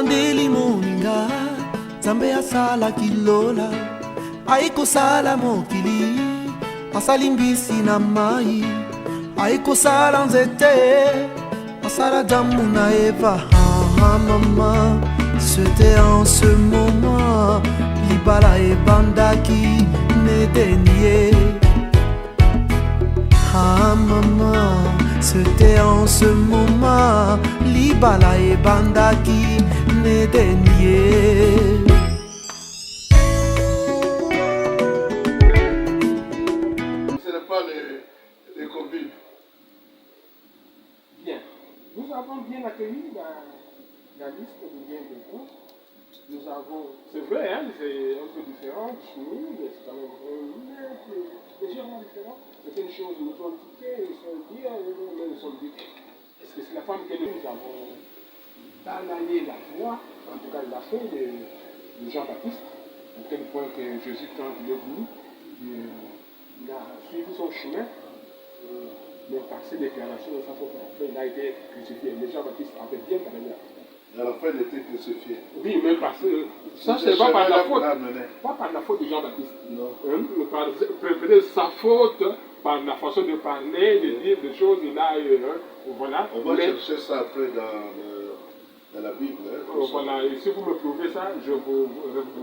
Tobandeli moninga Nzambe asala kilola Aikosala mokili Asali mbisi na mai Aikosala nzete Asala damu na Eva maman, c'était en ce moment Libala et Bandaki ne dénié maman, c'était en ce moment Libala et Bandaki ne dénié. Ce n'est pas les combines. Bien. Nous avons bien accueilli la liste de biens de vous. Nous avons, c'est vrai, hein, c'est un peu différent de chez nous, mais c'est quand même légèrement différent. Certaines choses nous sont tiquées, nous sommes bien, mais nous sommes bien. Est-ce que c'est la femme que nous avons banalisé la voix, en tout cas la fin de Jean-Baptiste, à tel point que Jésus, quand il est venu, il a suivi son chemin. Mais par ces déclarations, ça faut faire. Il a été crucifié. Mais Jean-Baptiste avait bien parlé. À la fin, il était crucifié. Oui, mais parce que ça, c'est pas par la faute. Pas par la faute de Jean-Baptiste. Non. Peut-être sa faute par la façon de parler, de dire des choses. Il a, voilà. On va chercher ça après dans la Bible. Hein, voilà. Et si vous me prouvez ça, je vous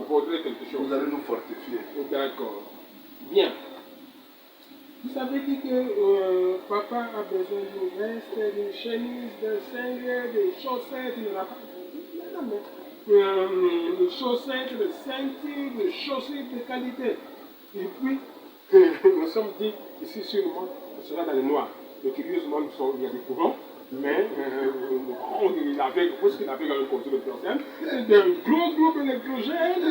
vaudrai quelque chose. Vous allez nous fortifier. D'accord. Bien. Vous avez dit que papa a besoin d'une veste, d'une chemise, d'un cingle, des chaussettes, des chaussettes, de ceintures, des chaussures de qualité. Et puis, nous sommes dit, ici sur le monde, ce sera dans le noir. Et curieusement, il y a des courants, mais il avait, parce qu'il avait quand même causé le problème, c'est un gros groupe électrogène,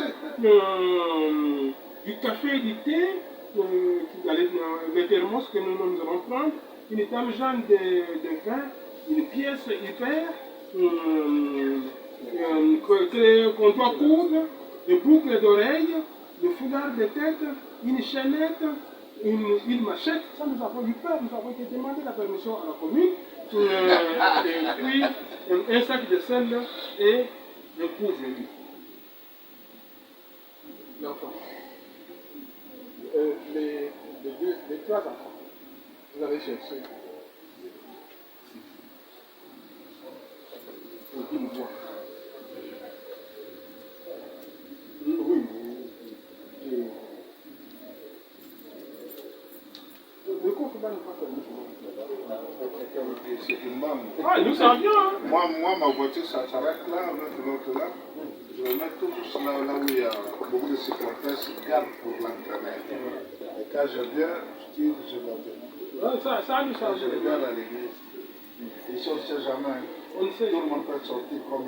du café et du thé, les thermos que nous allons prendre, une étagère de vin, une pièce hyper, qu'on doit coudre, des boucles d'oreilles, des foulards de tête, une chaînette, une machette. Ça, nous avons eu peur, nous avons été demander la permission à la commune, et puis un sac de sel et un couvre-lit. L'enfant. Les trois enfants, vous avez cherché. Une voix. Oui. Le cours va nous faire C'est une maman. Ah, nous savions. Hein? Moi, ma voiture, ça s'arrête là, on met l'autre là. Je vais mettre tout juste là où il y a beaucoup de supporters qui gardent pour l'entraîner. Et quand je viens, je tire, je m'appelle. Ça, nous savions. Je regarde à l'église. Ici, on ne sait jamais. On ne sait. Tout le monde peut sortir comme il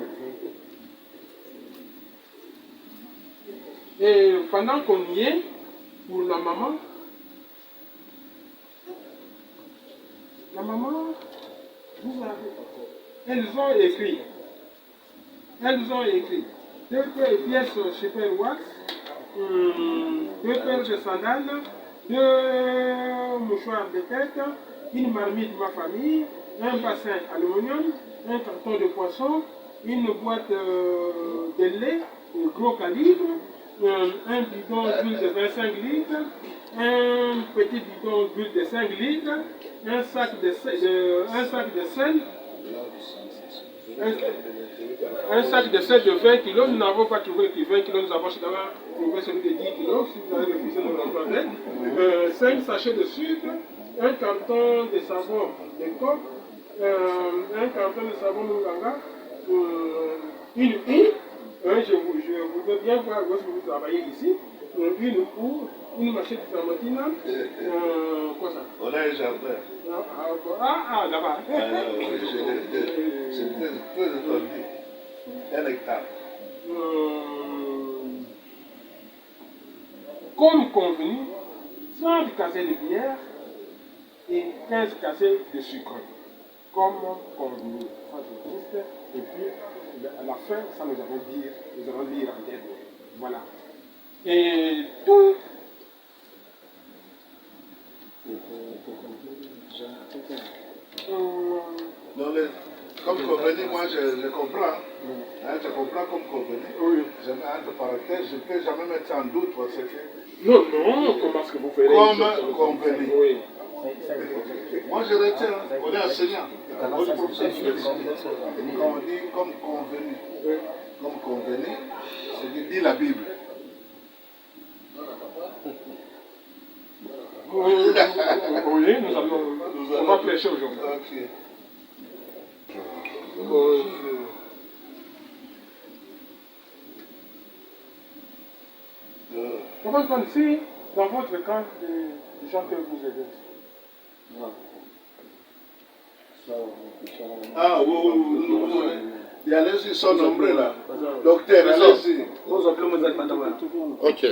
veut. Et pendant qu'on y est, pour la maman, vous avez, elles ont écrit 2 pièces super wax, 2 paires de sandales, 2 mouchoirs de tête, une marmite de ma famille, un bassin aluminium, un carton de poisson, une boîte de lait, gros calibre, un bidon d'huile de 25 litres, un petit bidon d'huile de 5 litres, un sac de sel, un sac de sel de 20 kg. Nous n'avons pas trouvé le 20 kg, nous avons trouvé celui de 10 kg, si vous avez refusé de l'emploi. 5 sachets de sucre, un carton de savon de coque, un carton de savon Munganga, une houe. Je voudrais bien voir où est-ce que vous travaillez ici. Une houe, une machette de fermetina. Quoi ça? On a un jardin. Là-bas. C'est très étendu. 1 hectare. Comme convenu, 30 cassettes de bière et 15 cassettes de sucre. Comme convenu. Et puis, à la fin, ça nous allons lire en tête. Voilà. Et tout. Dans les Comme convenu, moi je comprends. Hein, je comprends comme convenu. Oui. Je mets entre parenthèses, je ne peux jamais mettre ça en doute parce que. Non, non, comment est-ce que vous ferez Comme convenu. Oui. Moi je retiens, on est enseignant. On est professeur d'université. Quand on dit comme convenu, c'est ce que dit la Bible. Oui, on va prêcher aujourd'hui. Ok. Comment on dit dans votre camp des gens que vous aidez? Ah oui. Il y a les sont nombreux là. Docteur, allez-y. Ok.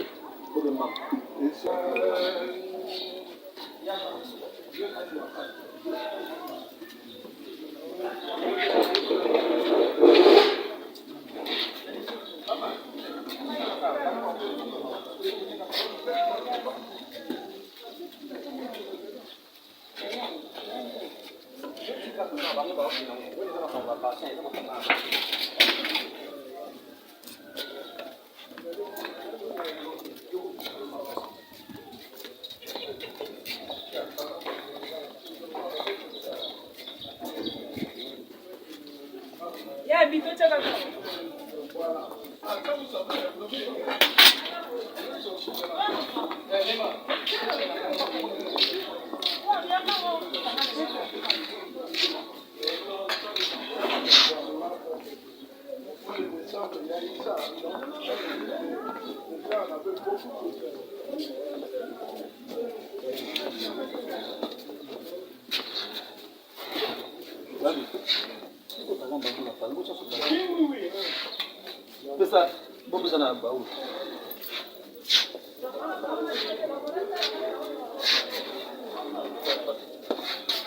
Pesa, bobo sana baú.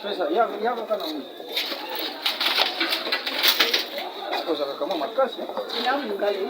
Pesa, ya kana mu. Kosa kama makasi. Ina mungali.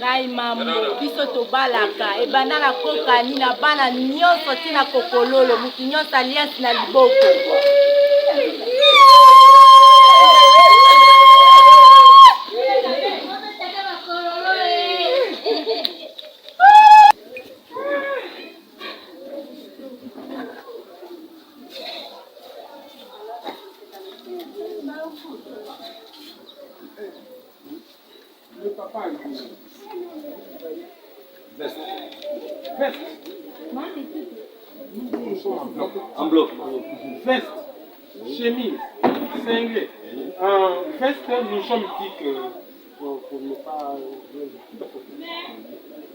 Ngai mambo biso tobalaka ebanda na kokani na bana nyonso tina kokololo mutu nyonso alliance na liboko. Le papa est venu. Veste. Veste. Nous sommes en bloc. En bloc. Veste, chemise, cinglé. Veste, nous sommes dit que pour ne pas.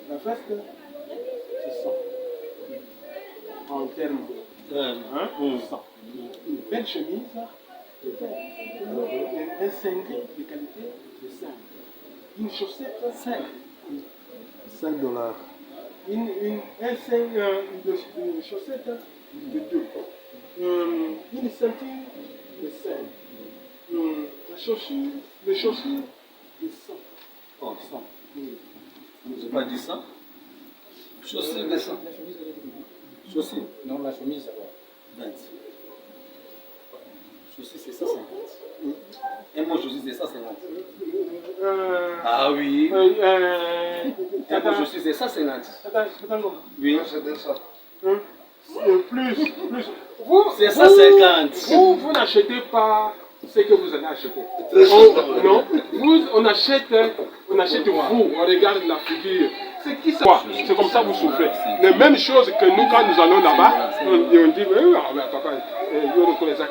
La veste, c'est ça. En termes de 100. Une belle chemise, de vert. Un cinglé de qualité de 5. Une chaussette, 5. $5. Une chaussette de 2. Une ceinture de 5. Les chaussures de 100. Oh, 100. J'ai pas dit ça. Chaussures de 100. Chaussures. Non, la chemise, ça va. 20. Chaussures, c'est 150. Et moi, chaussures, c'est 150. Ah oui. Et moi, chaussures, c'est 150. Attends. Oui. C'est de ça. Plus. C'est 150. Vous n'achetez pas ce que vous allez acheter. Non, on achète vous, on regarde la figure. C'est qui ça? C'est comme ça que vous souffrez. Les mêmes choses que nous quand nous allons là-bas, on dit, papa, je reconnais ça.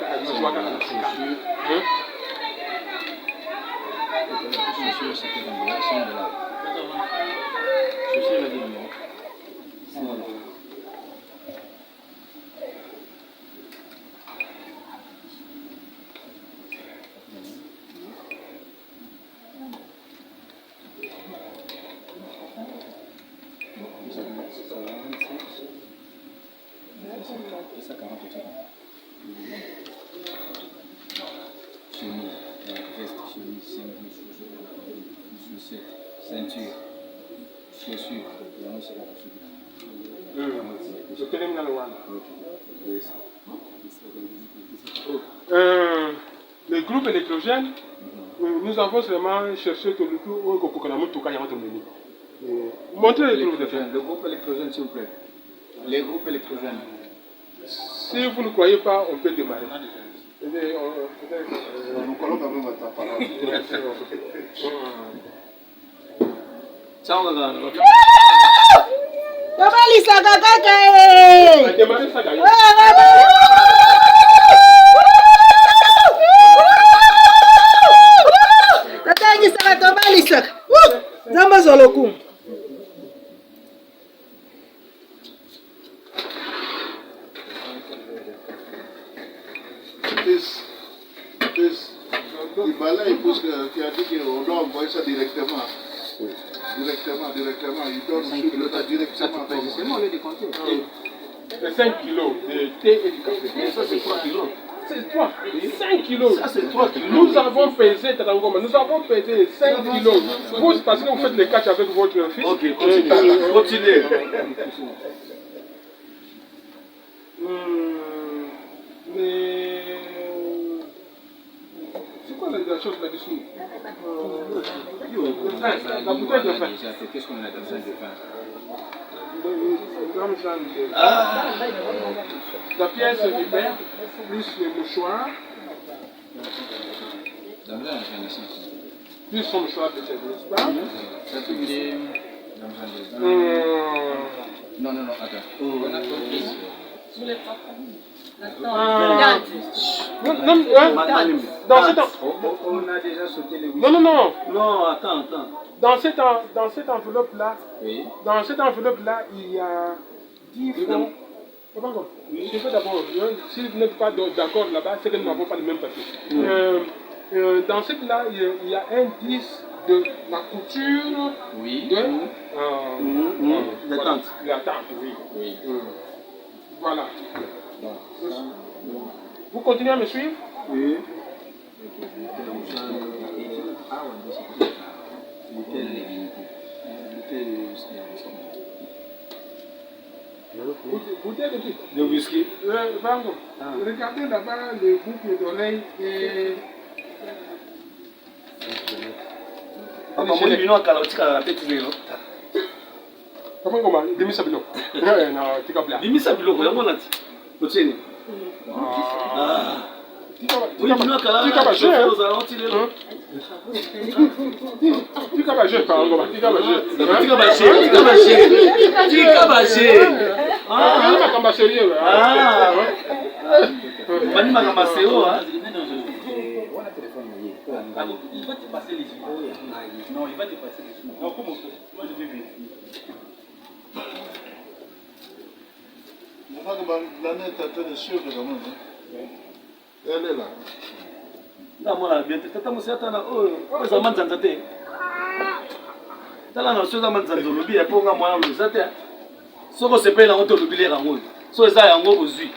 Ceinture, chaussures, le groupe électrogène, nous avons seulement cherché tout le tour. Montrez le groupe électrogène. Le groupe électrogène, s'il vous plaît. Les groupes électrogènes. Si vous ne croyez pas, on peut démarrer. Nous collons quand même à ta parole. Ciao, madame. Tobalisaka kaka Démarrer ça d'ailleurs. tatangisaka tobalisaka nzambe azolokumu Ibala, il pousse qui a dit qu'on doit envoyer ça directement. Directement. Il donne sur le tas directement. C'est moi, le décompté. C'est 5 kilos de thé et du café. Mais ça, c'est 3 kilos. C'est 3. 5 kilos. Ça, c'est 3 kilos. Nous avons pesé, Tatangoma, nous avons pesé 5 kilos. Vous, parce que vous faites les catchs avec votre fils. Ok, continuez. C'est quoi la chose là-dessous? La bouteille de vin. Qu'est-ce qu'on a dans ça de vin? La pièce du père, plus le mouchoir, plus son mouchoir de tête, n'est-ce pas? Non, attends. Dans ce temps. On a déjà sauté les Non. Non, attends. Dans cette enveloppe-là, Oui. Il y a 10 francs. Je fais d'abord, si vous n'êtes pas d'accord là-bas, c'est que nous n'avons pas le même papier. Dans cette-là, il y a un 10 de la couture. Oui. De La tente. La tente, oui. Voilà. Vous continuez à me suivre? Oui. Bouteille de whisky. Regardez là-bas les boucles d'oreilles et... Papa, moi, il y a un calotique à la tête. Comment Demi Sabilo. Non, tika bla. Demi Sabilo, il y a un lati. Potieni. Oui, il y a un calotique. Tika baje, par exemple. Tika baje. Mani Magamaceo, hein? Il va te passer les yeux. Non, il va te passer les yeux. Non, comment? Moi, je vais vérifier. L'année est en train de suivre quand même. Elle est là. Non, moi, bien, tata Moussiatana, oh, ça m'a zanzaté. Tala na soza manzanzo lobi ya ponga mwana luzate. Soko sepe na moto lobi le rango. So eza yango ozui.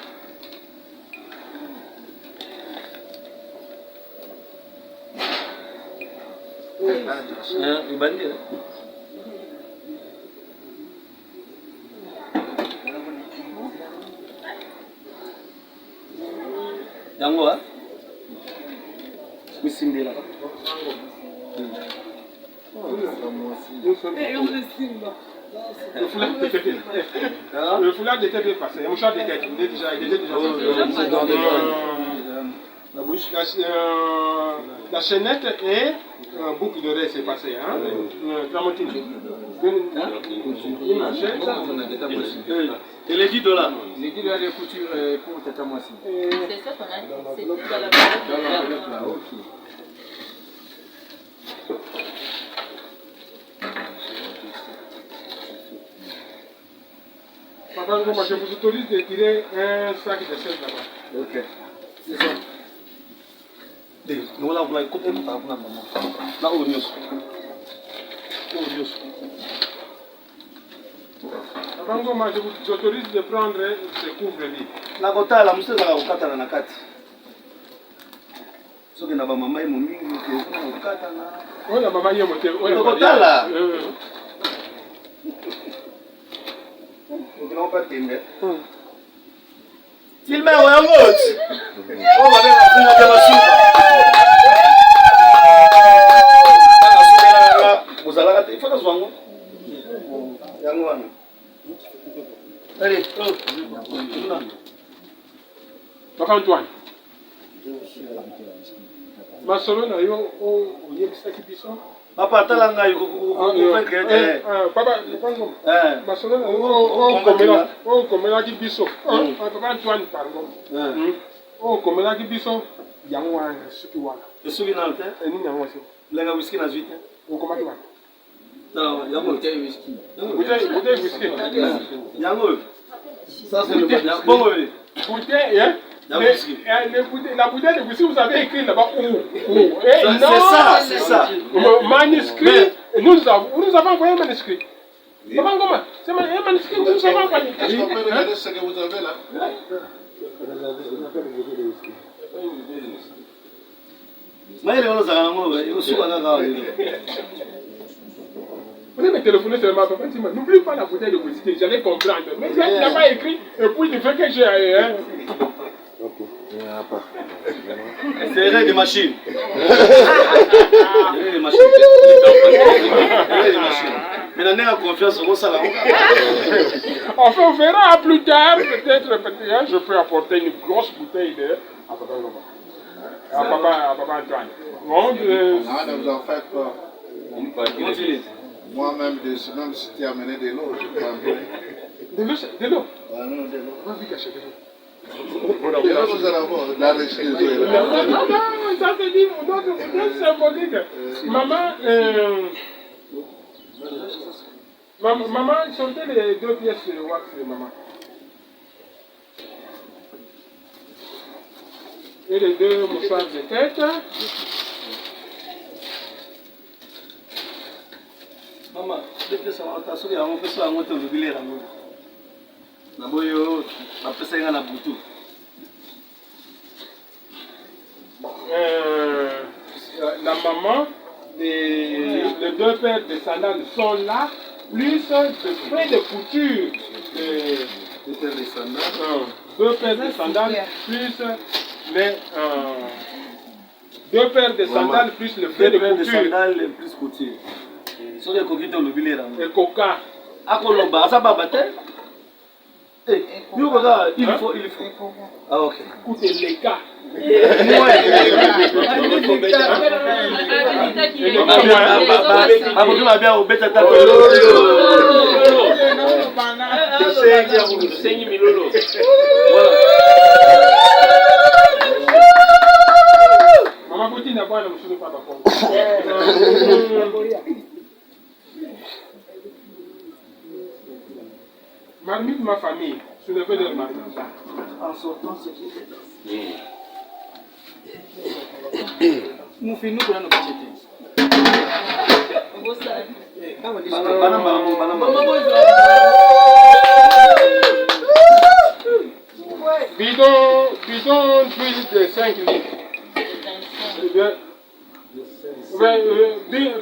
Ibandi. Yango ha? Misindela. Le foulard de tête. Le foulard de tête est passé. Le mouchoir de tête, il était déjà La bouche. La chaînette et boucle d'oreille, c'est passé. Hein? Clémentine. Et les 10 $. Les $, de couture pour Tata Moissi. C'est ça qu'on a dit. C'est tout dans la parole. Papa, je vous autorise de tirer un sac de sel là-bas. Ok. C'est ça. Nous allons couper notre maman. Là où nous Papa, je vous autorise de prendre ce couvre-lit. La kota la museza la ukata na kati. Soki na ba mama imo mingi ke ukata na. Oya mama yemo te. Oya kota la. Ukina pas tembe. Filme wa ngot. Oh ba bena funga kwa masuka. Kana suka la muzala ka ifaka zwango. Yango wana. Allez, Papa Antoine. Masolo na yo o yebisaki biso. Papa tala ngai ko Papa Kongo. Masolo na yo o komelaki biso. Papa Antoine pardon. O komelaki biso yango wana suki wana. Suki na te? Ni yango wasi. Lenga whisky na zuite. O komaki wana. Yango bouteille whisky. Bouteille whisky. Yango. Ça c'est le bon oui. Bouteille, hein? La bouteille de whisky, vous avez écrit là-bas où? C'est ça. Manuscrit. Nous avons envoyé un manuscrit. Comment? C'est un manuscrit que nous avons envoyé. Est-ce qu'on peut regarder ce que vous avez là? Maïle on a Vous allez me téléphoner seulement, papa, n'oublie pas la bouteille de whisky, j'allais comprendre. Mais il n'a pas écrit, et puis il fait que j'ai... C'est des machines. Des machines. Mais on a confiance au salon. Enfin, on verra plus tard, peut-être, je peux apporter une grosse bouteille de... À papa Antoine. Non, ne vous en faites pas. Moi-même, même si tu as amené de l'eau, je prendrai. De l'eau? Non, de l'eau. On va vite acheter de l'eau. Et là, vous allez avoir la recherche de l'eau. Non, ça te dit, c'est symbolique. Maman, sortez les 2 pièces de wax, maman. Et les 2 mouchoirs de tête. Maman, depuis ça, on a fait ça, on a fait ça, Naboyo, après ça, il y a un boutou. La maman, les 2 paires de sandales sont là, plus de frais de couture. 2 paires de sandales. 2 paires de sandales, plus les... 2 paires de sandales, plus le frais de couture. 2 paires de sandales, plus couture. So les coquilles ont le billet. Et coca. À Colomba, ça va battre. Il faut. Ah, ok. Écoutez les cas. Maman Bouti n'a pas le pas d'accord. Marmite ma famille, soulevez leur marmite. En sortant, c'est qui? Nous finissons pour nous acheter. Bidon d'huile de 5 litres.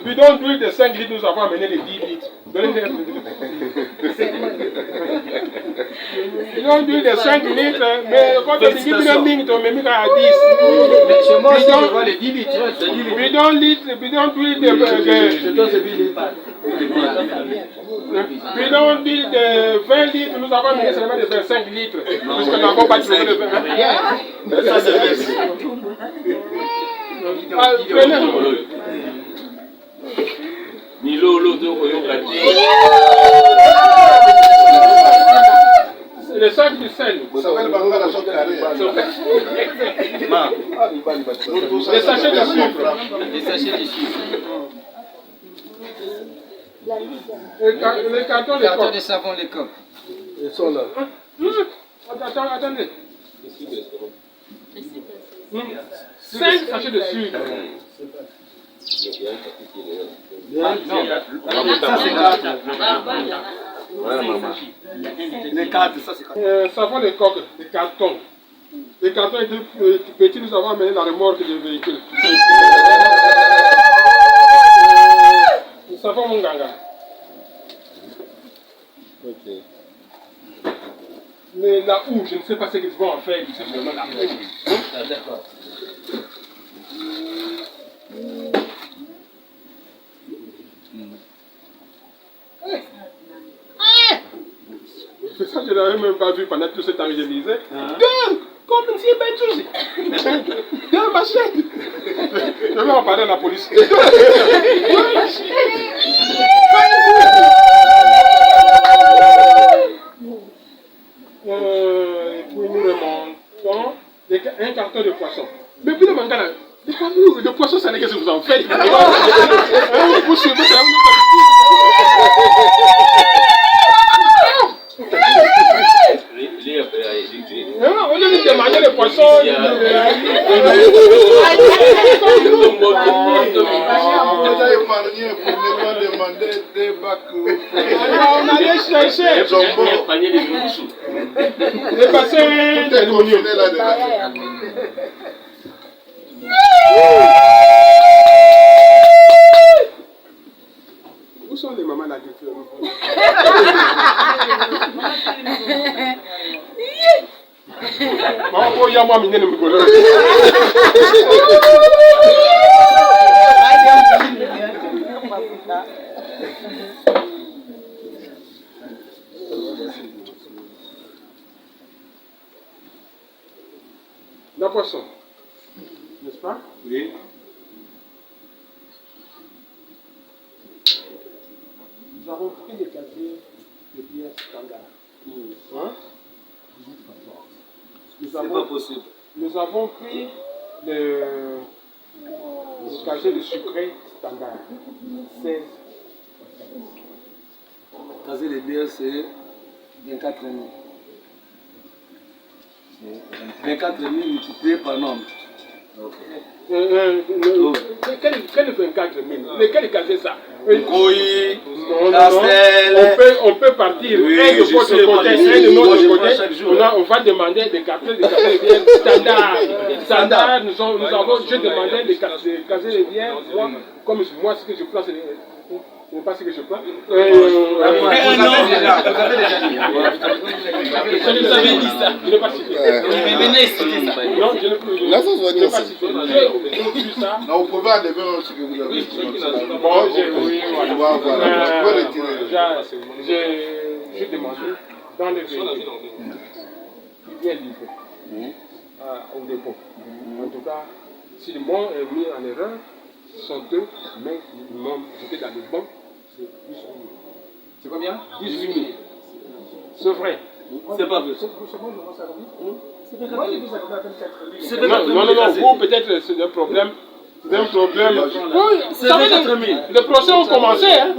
Bidon d'huile de 5 litres, nous avons amené les 10 litres. Donnez-les. Bidon d'huile de 5 litres, mais quand tu dis bidon d'huile, tu me mets à 10. Mais chez moi aussi, je vois les 10 litres. Bidon d'huile de... Bidon d'huile de 20 litres, nous avons mis seulement de 25 litres. Puisque nous n'avons pas de besoin de 20 litres. Ça, c'est vrai. Milo, l'autre, le sac du sel. Ça s'appelle Bangala Soc Carré. Les sachets de sucre. Les sachets de sucre. Les cartons de Carton coque. de savon, les coques. Ils sont là. Attendez. 5 sachets de sucre. Les cartes, ça c'est Savon de coque, des cartons. Les cartons étaient petits, nous avons amené la remorque du véhicule. Savon Munganga. Ok. Mais la houe, je ne sais pas ce qu'ils vont en faire, c'est vraiment la houe. D'accord. C'est ça que je n'avais même pas vu pendant tout ce temps que je lisais. Deux, comme si Benjouzi. Deux machettes. Je vais en parler à la police. Deux machettes. Et puis nous remontons un carton de poisson. Mais puis le mangala, de poisson, ça n'est que si vous en faites. Vous suivez, c'est on lui dit de manger le poisson. On a épargné pour ne pas demander des bacs. On allait chercher. Les bassins Tout est confiné là-dedans. Où sont les mamans là qui maman, il y a moi, mine, me connaît. La poisson, n'est-ce pas? Oui. Nous avons pris des casiers de bière standard. Hein? C'est pas possible. Nous avons pris le casier de sucré standard. 16. Caser les bières, c'est 24 000. 24 000 multiplié par nombre. Quel 24 000? Lequel casier ça? Oui, on peut partir. Oui, un de votre côté, un de notre côté. On va demander des casiers de bière standard. Nous avons, j'ai demandé des casiers de bière. Comme moi, ce que je prends, c'est ce n'est pas ce que je prends. Vous avez dit ça. Je n'ai pas cité. Mais maintenant, citez ça. Non, je n'ai pas cité. J'ai vu ça. Non, vous pouvez enlever ce que vous avez dit. Bon, oui, voilà. Vous pouvez retirer. J'ai demandé dans le véhicule. Il vient livrer au dépôt. En tout cas, si le mot est mis en erreur, ce sont deux, mais le nom, j'étais dans le bon, c'est 18 000. C'est combien? 18 000. C'est vrai. C'est pas vrai. Non, vous peut-être c'est un problème. C'est un problème. Oui, c'est 24 000. Les procès ont commencé, hein,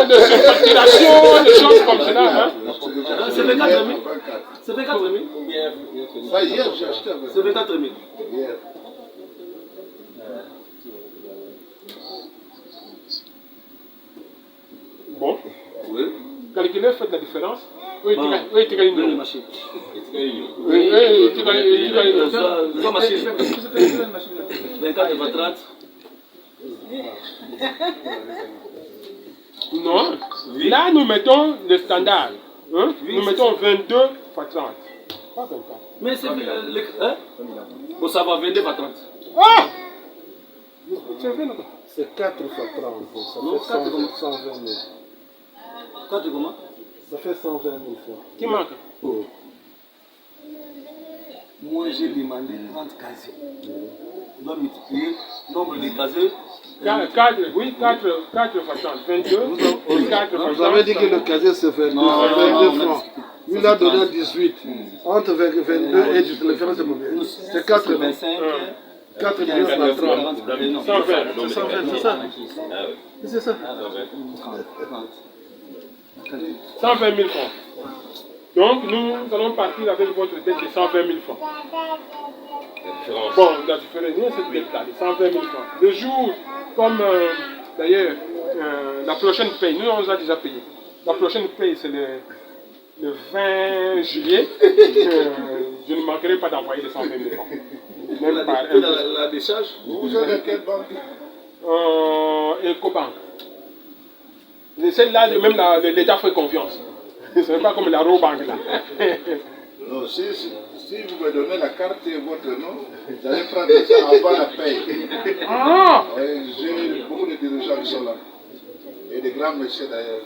de surfacturation, des choses comme cela. Hein. C'est 24 000. C'est 24 000. Ça, hier, j'ai acheté avec. C'est 24 000. Hier. Bon. Oui. Calculez, faites la différence. Oui, tu gagnes. Oui, les machines. Oui, tu gagnes. Ça, machine. 24 et 30. Non. Là, nous mettons le standard. Hein? Nous mettons 22 fois 30. Pas 20 ans. Mais c'est... hein? Bon, ça va 22 à 30. Ah! C'est vrai, non? C'est 4 fois 30, ça Non, fait 120 000. 4 comment? Ça fait 120 000 francs. Qui manque? Oh. Moi, j'ai demandé 30 casiers. On doit multiplier le nombre de casiers. 4 fois 30, 22. Vous avez dit que le casier c'est 22 francs. Il a donné 18. Entre 22 et 18, le différence c'est combien? C'est 4 25. 4 millions par 30. 120. C'est 120, c'est ça? C'est ça? 120 000 francs. Donc, nous allons partir avec votre dette de 120 000 francs. Bon, la différence, c'est cette dette-là, de 120 000 francs. Le jour, comme d'ailleurs, la prochaine paye, nous on nous a déjà payé. La prochaine paye, c'est le 20 juillet. Je ne manquerai pas d'envoyer les 120 000 francs. Même par La décharge? Vous êtes à quelle banque? Ecobank. Celle-là, même l'État fait confiance. Ce n'est pas comme la Robank là. Non, si vous me donnez la carte et votre nom, vous allez prendre ça avant la paye. Ah! J'ai beaucoup de dirigeants qui sont là. Et des grands messieurs d'ailleurs.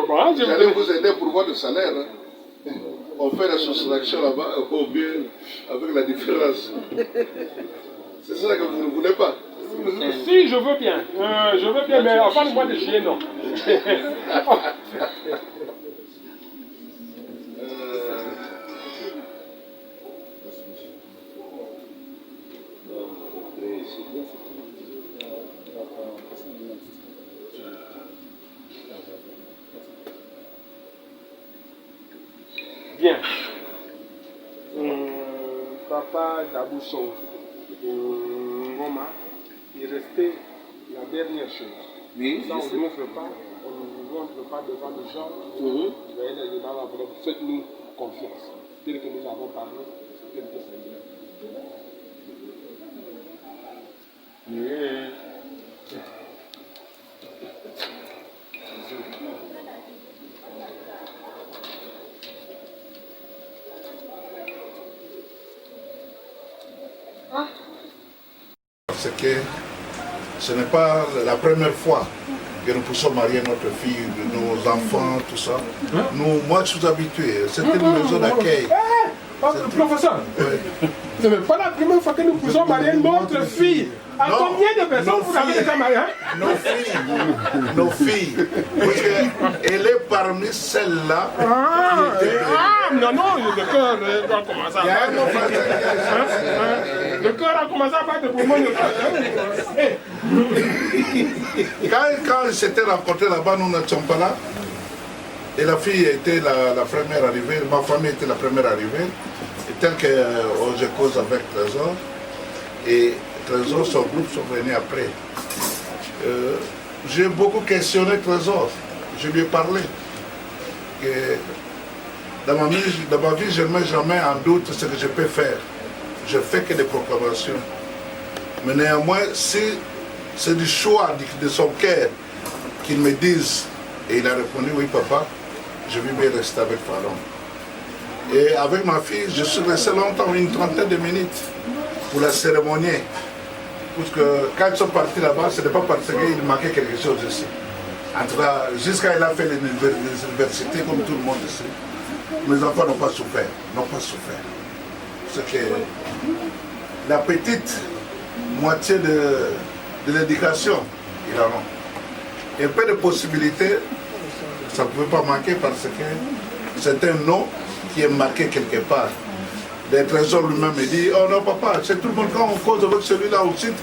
Bon, J'allais vous aider pour votre salaire. Hein. On fait la soustraction là-bas, au bien, avec la différence. C'est ça que vous ne voulez pas. Si, je veux bien. Mais avant le mois de juillet, non. Bien. Papa Dabouchon, Ngoma, il restait la dernière chose. Oui, Ça, on ne montre pas, on ne montre pas devant les gens. Vous voyez, les gens, faites-nous confiance. Tel que nous avons parlé, c'est tel que c'est. Oui. C'est que ce n'est pas la première fois que nous poussons marier notre fille, nos enfants, tout ça. Nous, moi, je suis habitué. C'est une maison d'accueil. Professeur, ce n'est pas la première fois que nous poussons marier notre fille. À combien de personnes vous avez déjà marié? Nos filles. Parce qu'elle est parmi celles-là. Non, le cœur a commencé à battre. Le cœur a commencé à battre pour moi. Quand ils s'étaient rencontrés là-bas, nous n'étions pas là. Et la fille était la première arrivée, ma famille était la première arrivée. Et tel que je cause avec Trésor, et Trésor, son groupe sont venus après. J'ai beaucoup questionné Trésor, je lui ai parlé. Et dans ma vie, je ne mets jamais en doute ce que je peux faire. Je ne fais que des proclamations. Mais néanmoins, si c'est du choix de son cœur qu'il me dise, et il a répondu oui papa, je vais bien rester avec Pharaon. Et avec ma fille, je suis resté longtemps, une trentaine de minutes, pour la cérémonie. Parce que quand ils sont partis là-bas, ce n'est pas parce qu'il manquait quelque chose ici. En tout cas, jusqu'à il a fait l'université, comme tout le monde ici, mes enfants n'ont pas souffert. C'est que la petite moitié de l'éducation, ils en ont. Et peu de possibilités, ça ne pouvait pas manquer parce que c'est un nom qui est marqué quelque part. Le Trésor lui-même me dit, oh non papa, c'est tout le monde quand on cause avec celui-là aussi,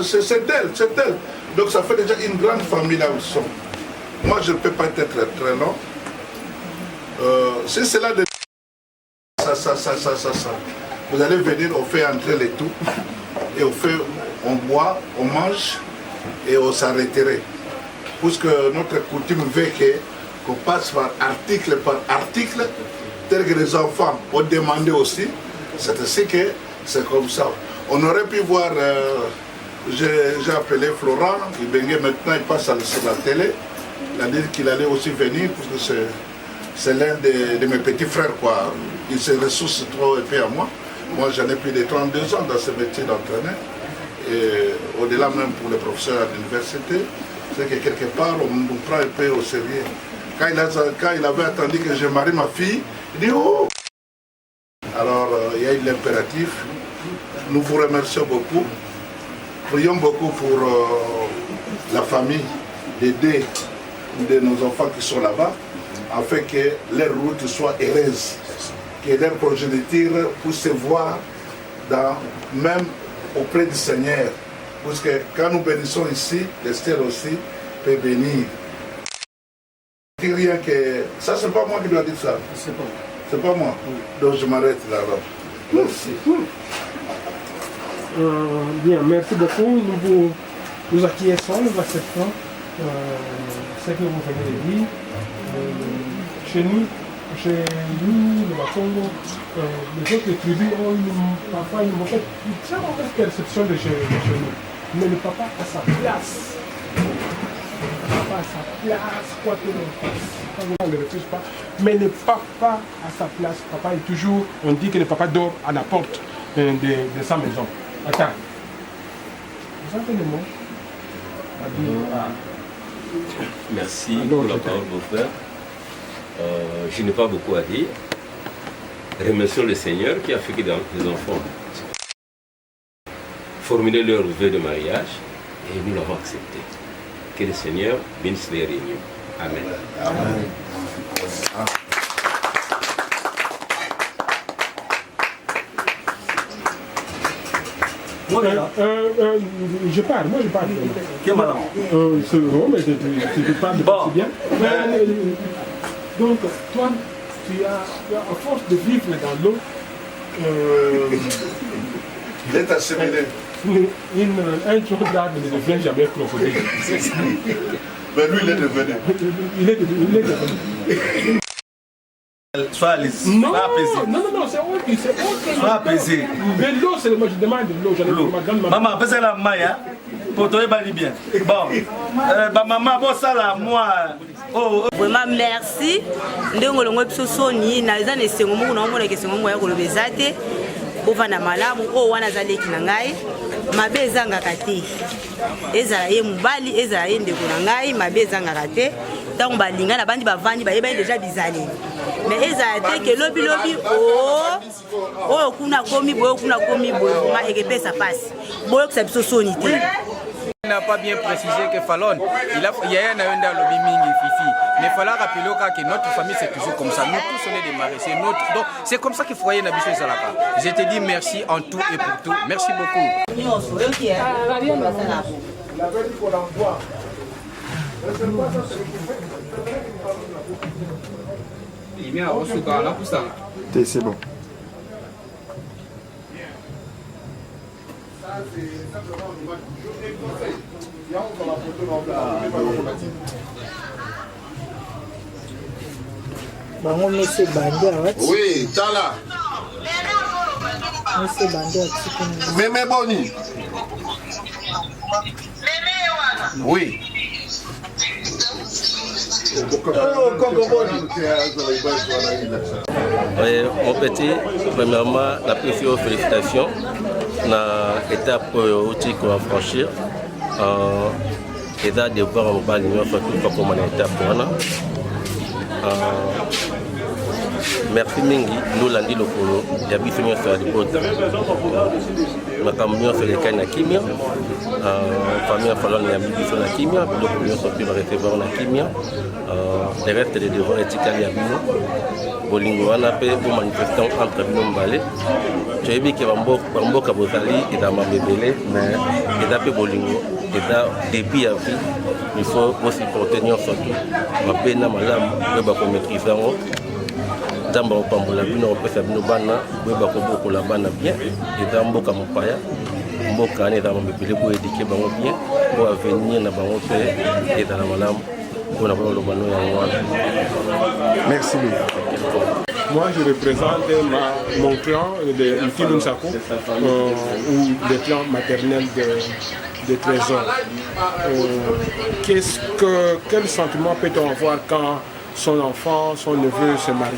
c'est elle. Donc ça fait déjà une grande famille là où ils sont. Moi je ne peux pas être très long. Si c'est là de ça. Vous allez venir, on fait entrer les tout. Et on boit, on mange et on s'arrêterait. Puisque notre coutume veut qu'on passe par article, tel que les enfants ont demandé aussi. C'est ainsi que c'est comme ça. On aurait pu voir, j'ai appelé Florent, il maintenant il passe sur la télé. Il a dit qu'il allait aussi venir, parce que c'est l'un de mes petits frères, quoi. Il se ressource trop épais à moi. Moi, j'en ai plus de 32 ans dans ce métier d'entraîneur. Et au-delà même pour les professeurs à l'université, c'est que quelque part, on nous prend un peu au sérieux. Quand il avait attendu que je marie ma fille, il dit « Oh !» Alors, il y a eu l'impératif. Nous vous remercions beaucoup. Prions beaucoup pour la famille d'aider de nos enfants qui sont là-bas, afin que leur route soit heureuse, que leur progéniture puisse se voir même auprès du Seigneur. Parce que quand nous bénissons ici, l'Esther aussi peut bénir. Rien que ça, c'est pas moi qui dois dire ça. C'est pas moi. Donc je m'arrête là. Merci. Bien, merci beaucoup. Nous acquiesçons, nous acceptons ce que vous venez de dire. Chez nous, le Bakongo, les autres tribus ont parfois une mauvaise perception de chez nous. Mais le papa a sa place. À sa place, quoi que l'on fasse. On ne le refuse pas. Mais le papa a sa place. Papa est toujours, on dit que le papa dort à la porte de sa maison. Attends. Vous entendez le mot? Merci pour la parole, mon frère. Je n'ai pas beaucoup à dire. Remercions le Seigneur qui a fait que les enfants formulaient leur vœu de mariage et nous l'avons accepté. Que le Seigneur bénisse les réunions. Amen. Amen. Je parle, moi je parle. Qui est malade? C'est bon, mais tu parles bon. Bien. Donc, toi, tu as à force de vivre dans l'eau, il est assimilé. Un jour d'arbre ne devient jamais crocodile. Mais lui, il est devenu. Il est devenu. Sois à l'aise. Non, c'est autre. Sois apaisé. De l'eau, c'est le moi, je demande de l'eau. Maman, apaisez la main, pour toi, il bien. Bon, maman, bon, ça là, moi. Vraiment merci. Ndenge longo biso soni na eza ne sengo mo na mona ke sengo mo ya kolobeza te. Ovana malamu o wana zaleki na ngai. Mabe ezangaka te. Ezala ye mubali, ezala ye ndeko na ngai, mabe ezangaka te. Donc balinga na bandi bavandi bayeba déjà bizali. Mais ezala te ke lobi o kuna komi boyo ma ekepe sa passe. Boyo que biso soni te. Il n'a pas bien précisé que Fallon, il y a un lobby mingi fifi. Mais il faut rappeler que notre famille c'est toujours comme ça. Nous tous on est des maris, c'est notre. Donc c'est comme ça qu'il faut y aller dans Zalaka. Je te dis merci en tout et pour tout. Merci beaucoup. C'est bon. Bango monsieur Bandé awati. Oui, Tala. Monsieur Bandé awati. Mémé Boni. Oui. Oui, mon petit, premièrement, la plus forte félicitation dans l'étape qu'on va franchir. Et là, de voir en bas, l'union fait tout comme une étape. Merci Mingi, nous l'avons dit le polo, il y a bien fait la débauche. Ma camion fait les cannes à Kimia, famille a fallu la mission à Kimia, donc nous sommes plus recevoir la Kimia. Les restes des devoirs éthiques à Yabino, Bolingo, on a fait pour manifester entre Bino Mbalé. Je sais bien que Bambo Kabozali est dans ma bébé, mais il a fait Bolingo, et là, depuis à vie, il faut aussi porter surtout. Ma peine à ma lame, je vais maîtriser. Damba opambola bino opesa bino bana boyeba kobokola bana bien eza mboka mopaya mboka ane eza mabebele po édike bango bien po avenir na bango mpe ezala malamu mpona kololoba no yango wana. Merci beaucoup. Moi, je représente mon clan de Mfilou Nsako, ou le clan maternel de Trésor. Quel sentiment peut-on avoir quand son enfant, son neveu se marie.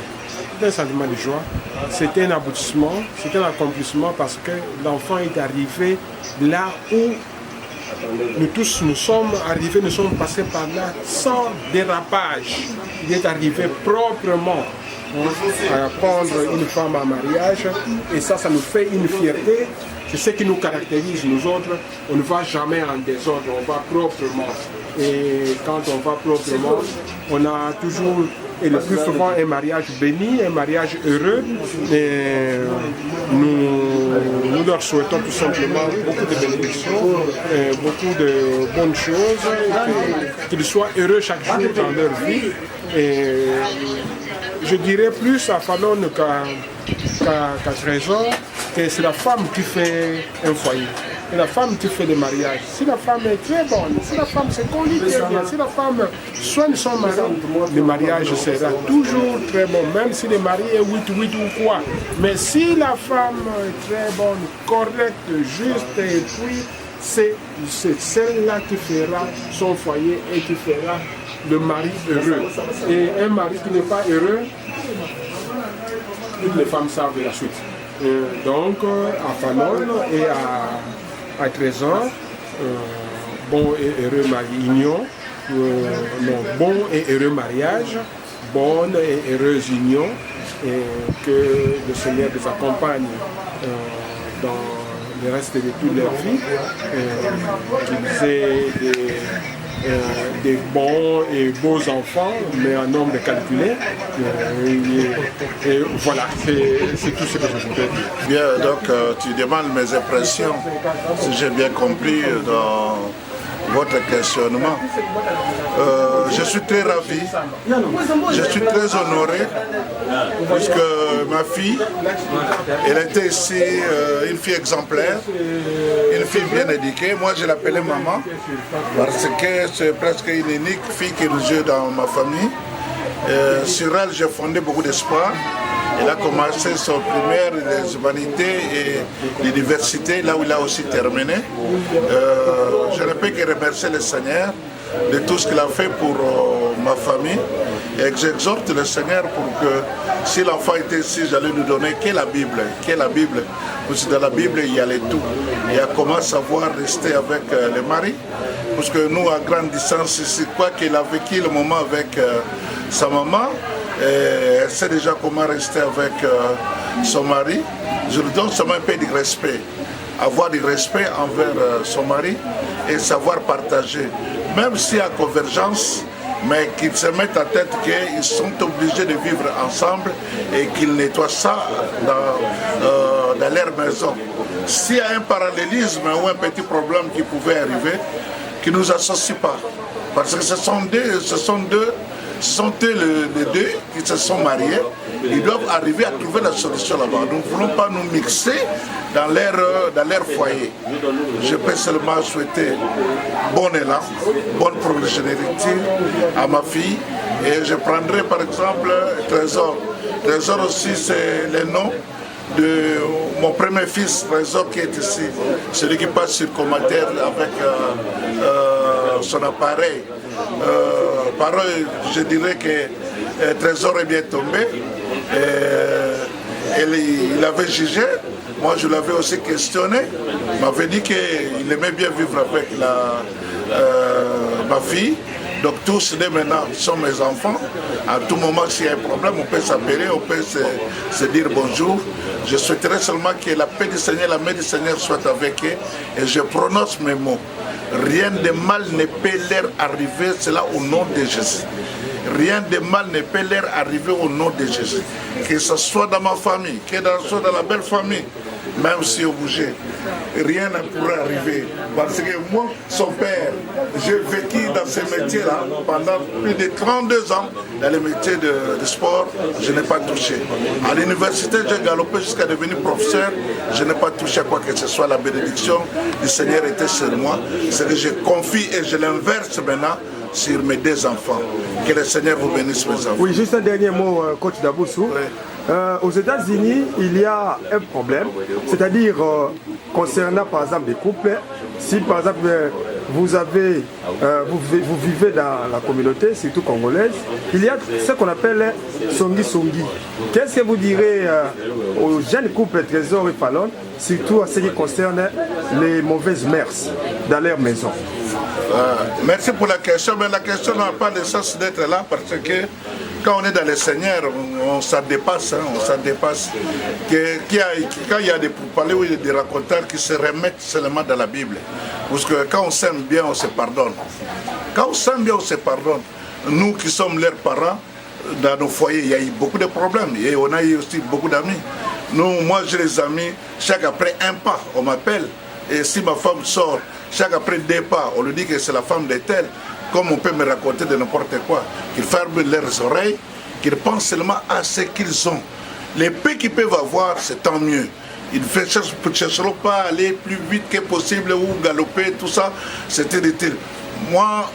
C'est un sentiment de joie, c'était un aboutissement, c'était un accomplissement parce que l'enfant est arrivé là où nous tous nous sommes arrivés, nous sommes passés par là sans dérapage. Il est arrivé proprement à prendre une femme en mariage et ça nous fait une fierté. C'est ce qui nous caractérise, nous autres. On ne va jamais en désordre, on va proprement. Et quand on va proprement, on a toujours, et le plus souvent, un mariage béni, un mariage heureux. Et nous leur souhaitons tout simplement beaucoup de bénédictions, beaucoup de bonnes choses, qu'ils soient heureux chaque jour dans leur vie. Et je dirais plus à Fallon qu'à Trésor, que c'est la femme qui fait un foyer. C'est la femme qui fait le mariage. Si la femme est très bonne, si la femme se conduit très bien, si la femme soigne son mari, le mariage sera toujours très bon, même si le mari est 8-8 ou quoi. Mais si la femme est très bonne, correcte, juste, et puis c'est celle-là qui fera son foyer et qui fera le mari heureux. Et un mari qui n'est pas heureux, toutes les femmes savent la suite. Donc à Fallon et à Trésor, bon et heureux union, bon et heureux mariage, bonne et heureuse union, et que le Seigneur les accompagne dans le reste de toute leur vie, qu'ils aient des bons et beaux enfants, mais un nombre calculé. Et voilà, c'est tout ce que je voudrais dire. Bien, donc tu demandes mes impressions, si j'ai bien compris dans votre questionnement. Je suis très ravi, je suis très honoré, puisque ma fille, elle était ici une fille exemplaire, une fille bien éduquée. Moi, je l'appelais maman, parce que c'est presque une unique fille qui nous joue dans ma famille. Sur elle, j'ai fondé beaucoup d'espoir. Elle a commencé son primaire, les humanités et l'université, là où il a aussi terminé. Je ne peux que remercier le Seigneur de tout ce qu'il a fait pour ma famille. Et j'exhorte le Seigneur pour que si l'enfant était ici, j'allais lui donner qu'est la Bible. Parce que dans la Bible, il y a les tout. Il y a comment savoir rester avec le mari. Parce que nous, à grande distance ici, quoi qu'il a vécu le moment avec sa maman, elle sait déjà comment rester avec son mari. Je lui donne seulement un peu de respect. Avoir du respect envers son mari et savoir partager. Même s'il y a convergence, mais qu'ils se mettent en tête qu'ils sont obligés de vivre ensemble et qu'ils nettoient ça dans leur maison. S'il y a un parallélisme ou un petit problème qui pouvait arriver, qu'ils ne nous associent pas. Parce que ce sont eux les deux qui se sont mariés. Ils doivent arriver à trouver la solution là-bas. Nous ne voulons pas nous mixer dans leur foyer. Je peux seulement souhaiter bon élan, bonne progéniture à ma fille. Et je prendrai par exemple Trésor. Trésor aussi, c'est le nom de mon premier fils, Trésor, qui est ici. Celui qui passe sur commentaire avec son appareil. Je dirais que Trésor est bien tombé. Il avait jugé, moi je l'avais aussi questionné. Il m'avait dit qu'il aimait bien vivre avec ma fille. Donc tous dès maintenant sont mes enfants. À tout moment, s'il y a un problème, on peut s'appeler, on peut se dire bonjour. Je souhaiterais seulement que la paix du Seigneur, la main du Seigneur soit avec eux. Et je prononce mes mots. Rien de mal ne peut leur arriver, cela au nom de Jésus. Rien de mal ne peut leur arriver au nom de Jésus. Que ce soit dans ma famille, que ce soit dans la belle famille, même si on bougeait, rien ne pourrait arriver. Parce que moi, son père, j'ai vécu dans ce métier-là pendant plus de 32 ans. Dans le métier de sport, je n'ai pas touché. À l'université, j'ai galopé jusqu'à devenir professeur. Je n'ai pas touché à quoi que ce soit. La bénédiction du Seigneur était sur moi. C'est que je confie et je l'inverse maintenant sur mes deux enfants. Que le Seigneur vous bénisse, mes enfants. Oui, juste un dernier mot, coach Daboussou. Aux États-Unis, il y a un problème, c'est-à-dire concernant par exemple des couples, si par exemple vous avez, vous vivez dans la communauté, surtout congolaise. Il y a ce qu'on appelle Songi Songi. Qu'est-ce que vous direz aux jeunes couples Trésor et Fallon, surtout en ce qui concerne les mauvaises mœurs dans leur maison? Merci pour la question, mais la question n'a pas de sens d'être là parce que quand on est dans le Seigneur, on s'en dépasse, hein, on s'en dépasse. Quand il y a des pourparlers ou des raconteurs qui se remettent seulement dans la Bible, parce que quand on s'aime bien, on se pardonne. Quand on s'aime bien, on se pardonne. Nous qui sommes leurs parents, dans nos foyers, il y a eu beaucoup de problèmes et on a eu aussi beaucoup d'amis. Moi, j'ai des amis, chaque après un pas, on m'appelle. Et si ma femme sort, chaque après 2 pas, on lui dit que c'est la femme de tel. Comme on peut me raconter de n'importe quoi, qu'ils ferment leurs oreilles, qu'ils pensent seulement à ce qu'ils ont. Les paix qu'ils peuvent avoir, c'est tant mieux. Ils ne chercheront pas à aller plus vite que possible ou galoper, tout ça, c'est inutile. Moi,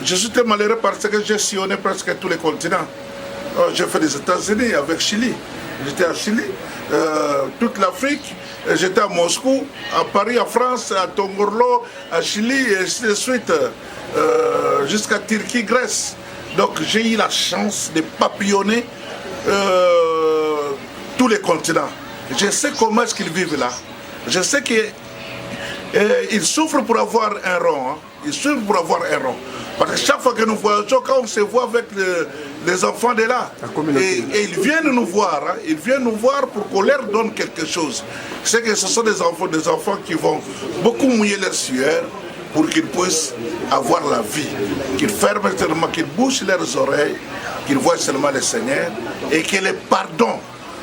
je suis très malheureux parce que j'ai sillonné presque tous les continents. J'ai fait les États-Unis avec Chili. J'étais à Chili, toute l'Afrique. J'étais à Moscou, à Paris, en France, à Tongorlo, à Chili, et ainsi de suite, jusqu'à Turquie, Grèce. Donc j'ai eu la chance de papillonner tous les continents. Je sais comment est-ce qu'ils vivent là. Je sais qu'ils souffrent pour avoir un rond. Hein. Ils souffrent pour avoir un rond. Parce que chaque fois que nous voyageons, quand on se voit avec les enfants de là, et ils viennent nous voir, hein, ils viennent nous voir pour qu'on leur donne quelque chose. C'est que ce sont des enfants qui vont beaucoup mouiller leur sueur pour qu'ils puissent avoir la vie, qu'ils ferment seulement, qu'ils bouchent leurs oreilles, qu'ils voient seulement le Seigneur et que le pardon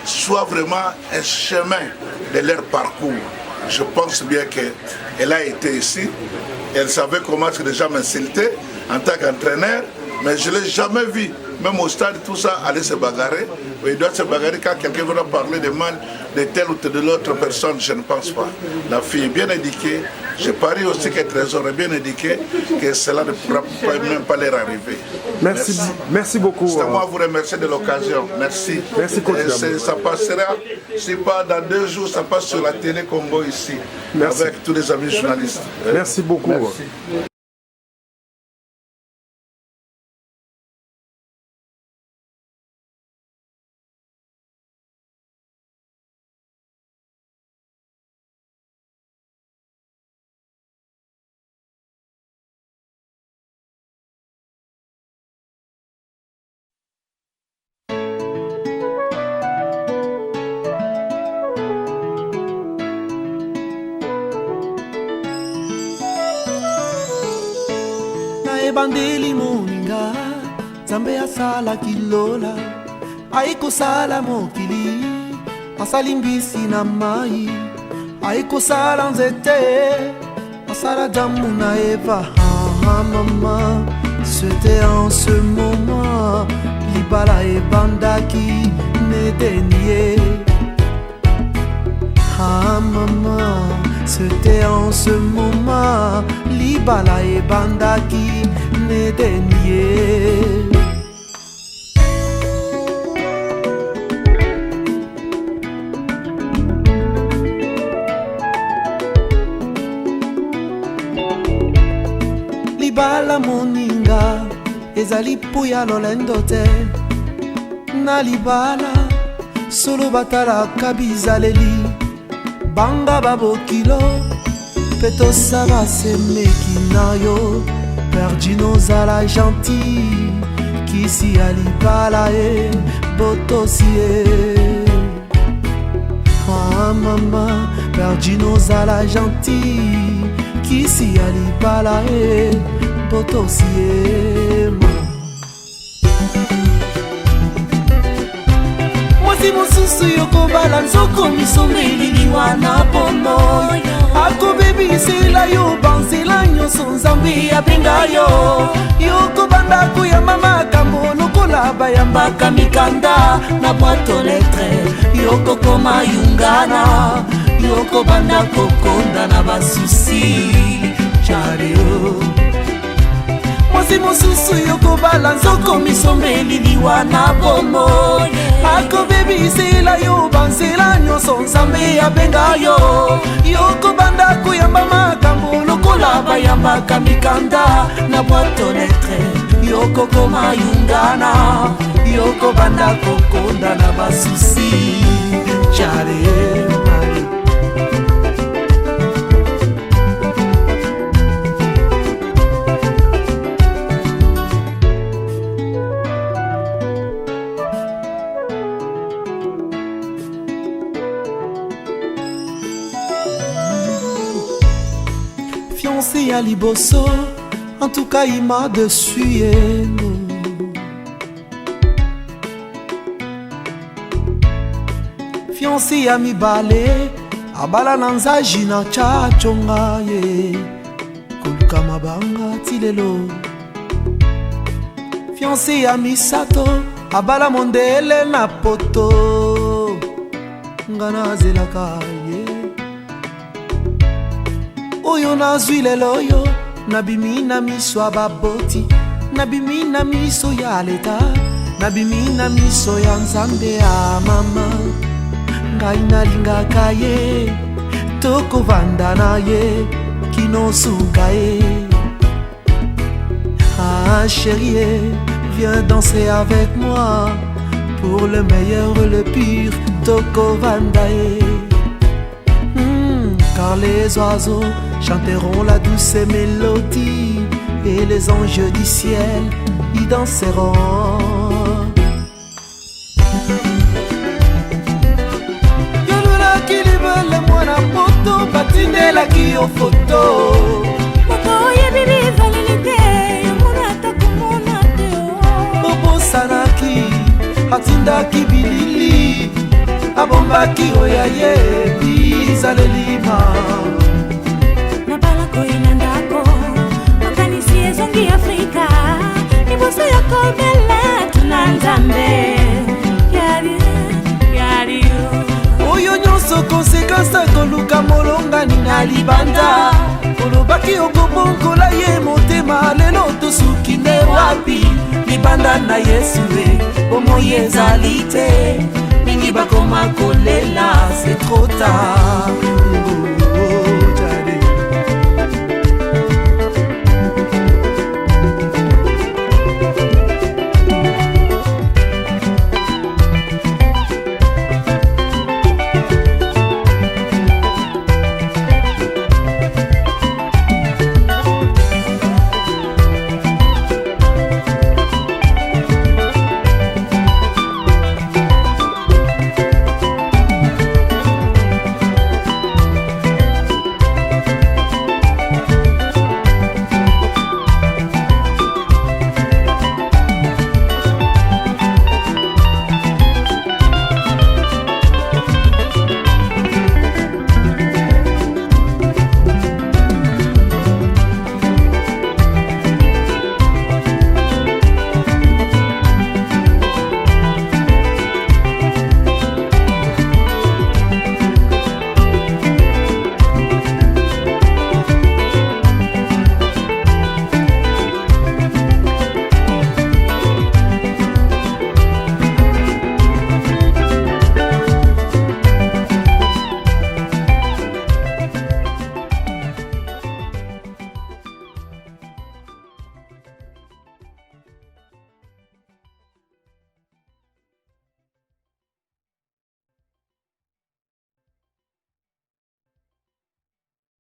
soit vraiment un chemin de leur parcours. Je pense bien qu'elle a été ici, elle savait comment les gens m'insultaient en tant qu'entraîneur, mais je ne l'ai jamais vu, même au stade, tout ça, aller se bagarrer. Il doit se bagarrer quand quelqu'un va parler de mal de telle ou de l'autre personne, je ne pense pas. La fille est bien éduquée, je parie aussi que Trésor est bien éduqué, que cela ne pourra même pas leur arriver. Merci beaucoup. C'est à moi vous remercier de l'occasion. Merci. Merci, coach. Ça passera, si pas dans 2 jours, ça passe sur la télé Congo ici, avec tous les amis journalistes. Merci beaucoup. Merci. ebandeli moninga nzambe asalaki lola aikosala mokili asali mbisi na mai aikosala nzete asala damu na eva. Mama, c'était en ce moment libala ebandaki nedenie. Maman, c'était en ce moment libala ebandaki nedenie. Libala moninga ezali puya lolendo te na libala solo batalaka bizaleli banga babokilo mpe tosala semeki na yo perdi nozala gentil kisi ya libala e botosi e. Mama, perdi nozala gentil kisi ya libala e botosi e. Mwasi mosusu yokobala nzoko misomeli liwana pono akobebisela yo banzela nyonso nzambe abenga yo yokobanda koyamba makambo lokola bayambaka mikanda na bwato letre yokokoma yungana yokobanda kokonda na basusi jareo. Mwasi mosusu yokobala nzoko misomeli liwana pono akobebisela yo banzela nyonso nzambe abenga yo yokobanda koyamba makambo lokola lokola bayambaka mikanda na boîte aux lettres yokokoma yungana yokobanda kokonda na basusi jare. Fiancé à Liboso, en tout cas il m'a dessus. Fiancé à mi balé, a bala nanza jina cha chonga ye, kuluka mabanga tilelo. Fiancé à mi sato, a bala mondele na poto, ngana zelaka ye. Oyo nazwi lelo yo nabimi na miso ya baboti nabimi na miso ya leta nabimi na miso ya nzambe ya mama ngai nalingaka ye tokovanda na ye kinosuka ye. Ah chérie, viens danser avec moi pour le meilleur le pire tokovanda ye. Car les oiseaux chanteront la douce mélodie et les anges du ciel y danseront. Yolulaki libele mwana poto batindelaki yo foto moto yebibi valilite yomona takomona te bobosanaki atindaki bilili abombaki oya yebi zalelima nabalako inandako makanisi ezongi Afrika liboso ya kobela tuna nzambe yari oyo nyonso konsekansa koluka molongani na libanda olobaki okobongola ye motema lelo tosuki nde wapi libanda na Yesu bomoi ezali te mingi bakoma kolela c'est trop tard.